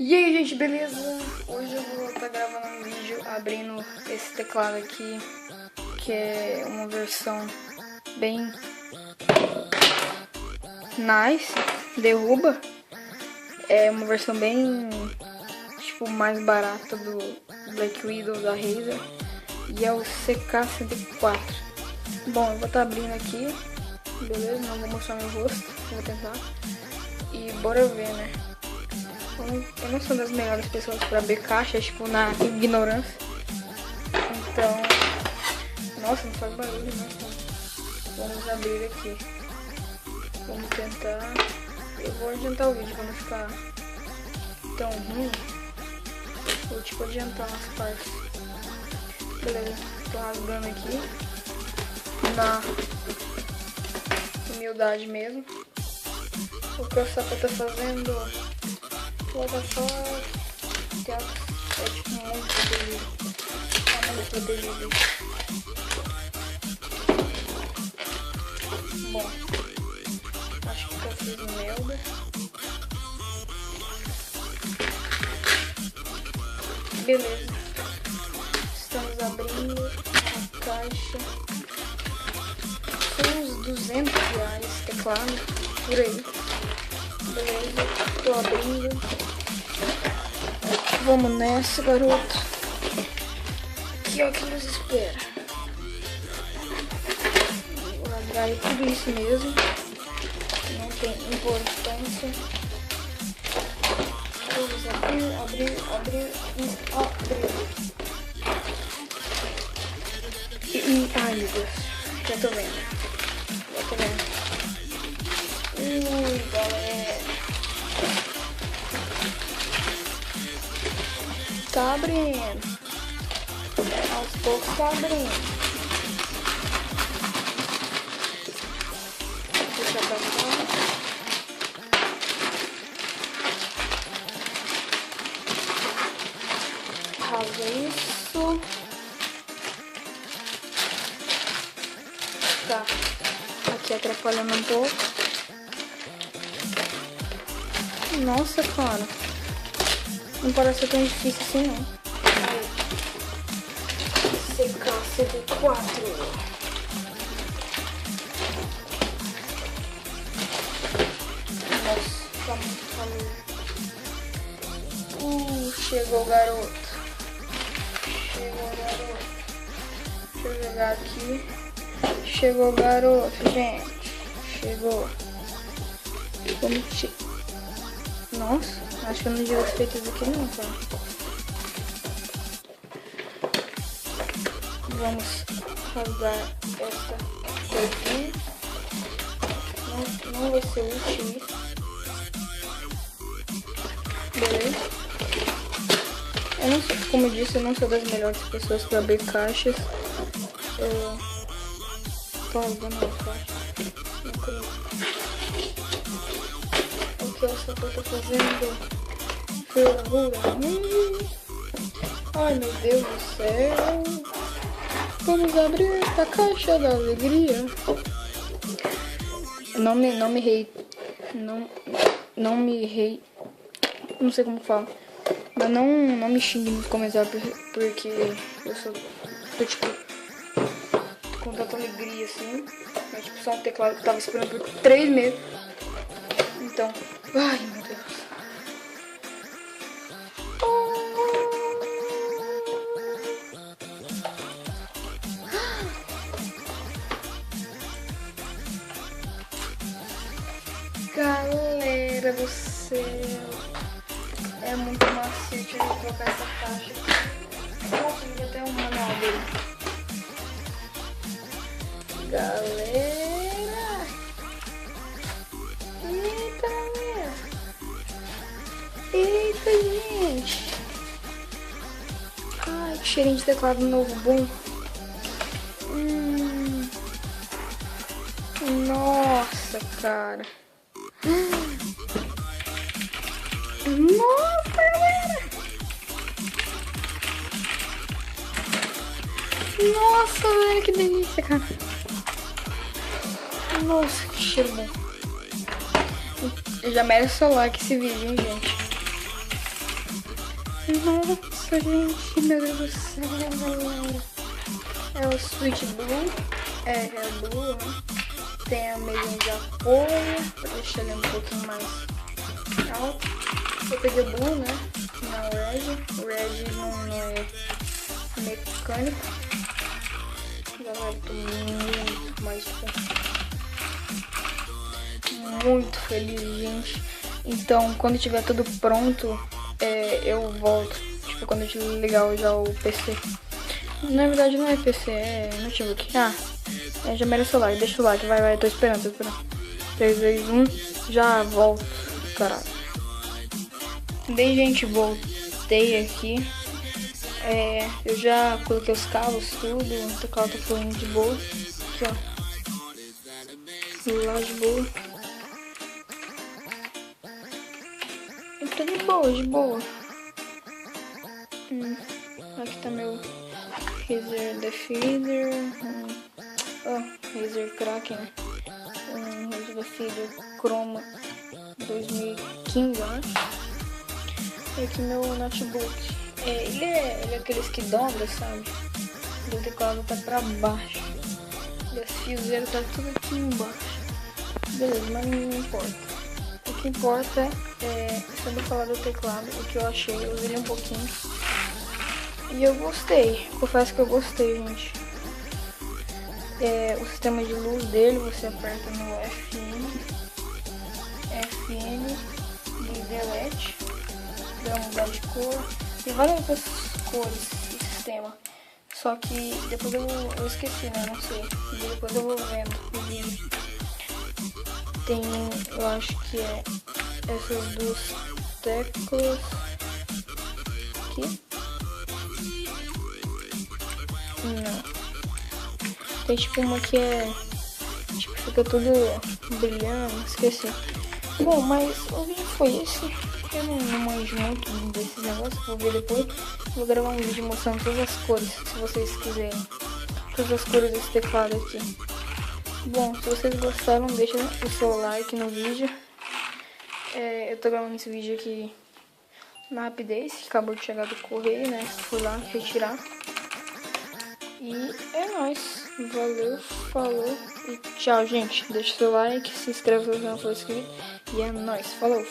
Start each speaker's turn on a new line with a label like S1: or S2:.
S1: E aí, gente, beleza? Hoje eu vou estar gravando um vídeo abrindo esse teclado aqui, que é uma versão bem nice, derruba. É uma versão bem, tipo, mais barata do Black Widow da Razer. E é o CK-104. Bom, eu vou estar abrindo aqui, beleza? Não vou mostrar meu rosto, vou tentar. E bora ver, né? Eu não sou das melhores pessoas para abrir caixa, tipo, na ignorância. Então, nossa, não faz barulho, né? Vamos abrir aqui. Vamos tentar. Eu vou adiantar o vídeo pra não ficar tão ruim. Vou tipo adiantar umas partes. Beleza, tô rasgando aqui. Na humildade mesmo. O que o sapo tá fazendo? Vou dar só que é tipo muito protegido. É muito protegido. Bom, acho que eu fiz merda. Beleza. Estamos abrindo a caixa. São uns R$200 teclado, por aí. Beleza, tô abrindo. Vamos nessa, garoto. Aqui, ó, que nos espera. Vou largar tudo isso mesmo. Não tem importância. Vamos abrir. Ai, meu Deus. Já tô vendo. Galera. Tá abrindo. Aos poucos tá abrindo. Deixa pra cá. Rasga isso. Tá. Aqui atrapalhando um pouco. Nossa, cara. Não parece ser tão difícil assim, não. CK-104. Nossa, tá muito calor. Chegou o garoto. Deixa eu jogar aqui. Chegou o garoto, gente. Chegou. Vamos tirar. Nossa, acho que eu não devia ter feito isso aqui não, cara. Vamos rasgar essa coisinha. Não vai ser útil isso. Beleza. Eu não sei, como eu disse, eu não sou das melhores pessoas para abrir caixas. Eu tô rasgando a caixa. O que essa coisa tá fazendo? Fervura. Ai, meu Deus do céu. Vamos abrir a caixa da alegria. Não sei como fala. Mas não me xingue nos comentários porque eu tô tipo com tanta alegria assim. É tipo só um teclado que eu tava esperando por 3 meses. Então, ai meu Deus. Galera do céu, é muito macete eu trocar essa caixa. Nossa, eu até um manual dele. Galera, eita, gente. Ai, que cheirinho de teclado novo, bom. Nossa, cara. Nossa, galera! Nossa, velho, que delícia, cara. Nossa, que cheiro bom. Já merece o like esse vídeo, hein, gente. Nossa, gente, meu Deus do céu, galera. É o Sweet Blue, é Blue, né? Tem a mesinha de apoio, pra deixar ele um pouquinho mais alto. Eu peguei o Blue, né? Não o Red. O Red não é mecânico. Galera, tô muito, mas muito feliz, gente. Então, quando tiver tudo pronto, eu volto. Tipo, quando eu desligar já o PC. Na verdade não é PC, é notebook. Já merece o like, deixa o like, vai, tô esperando. 3, 2, 1, já volto, caralho. Bem, gente, voltei aqui. Eu já coloquei os cabos, tudo, o teclado tá fluindo de boa. Aqui, ó. Lá de boa. E tá de boa. Aqui tá meu Razer Defeater. Razer Kraken. Razer Defeater Chroma 2015, né? E aqui meu notebook. Ele é aqueles que dobra, sabe? O teclado tá pra baixo. E as fiozeiras tá tudo aqui embaixo. Beleza, mas não importa. O que importa é saber falar do teclado, o que eu achei. Eu usei um pouquinho. E eu gostei. Confesso que eu gostei, gente. O sistema de luz dele, você aperta no FN de delete, pra mudar de cor. Tem várias outras cores do sistema. Só que depois eu esqueci, né? Não sei. E depois eu vou vendo o vídeo. Tem, eu acho que é essas duas teclas aqui. Não. Tem tipo uma que tipo, fica tudo brilhando, esqueci. Bom, mas o vídeo foi esse. Eu não manjo muito desses negócios, vou ver depois. Vou gravar um vídeo mostrando todas as cores, se vocês quiserem. Todas as cores desse teclado aqui. Bom, se vocês gostaram, deixa o seu like no vídeo. Eu tô gravando esse vídeo aqui na rapidez, que acabou de chegar do correio, né? Fui lá retirar. E é nóis. Valeu, falou e tchau, gente. Deixa o seu like, se inscreve se não for inscrito. E é nóis. Falou.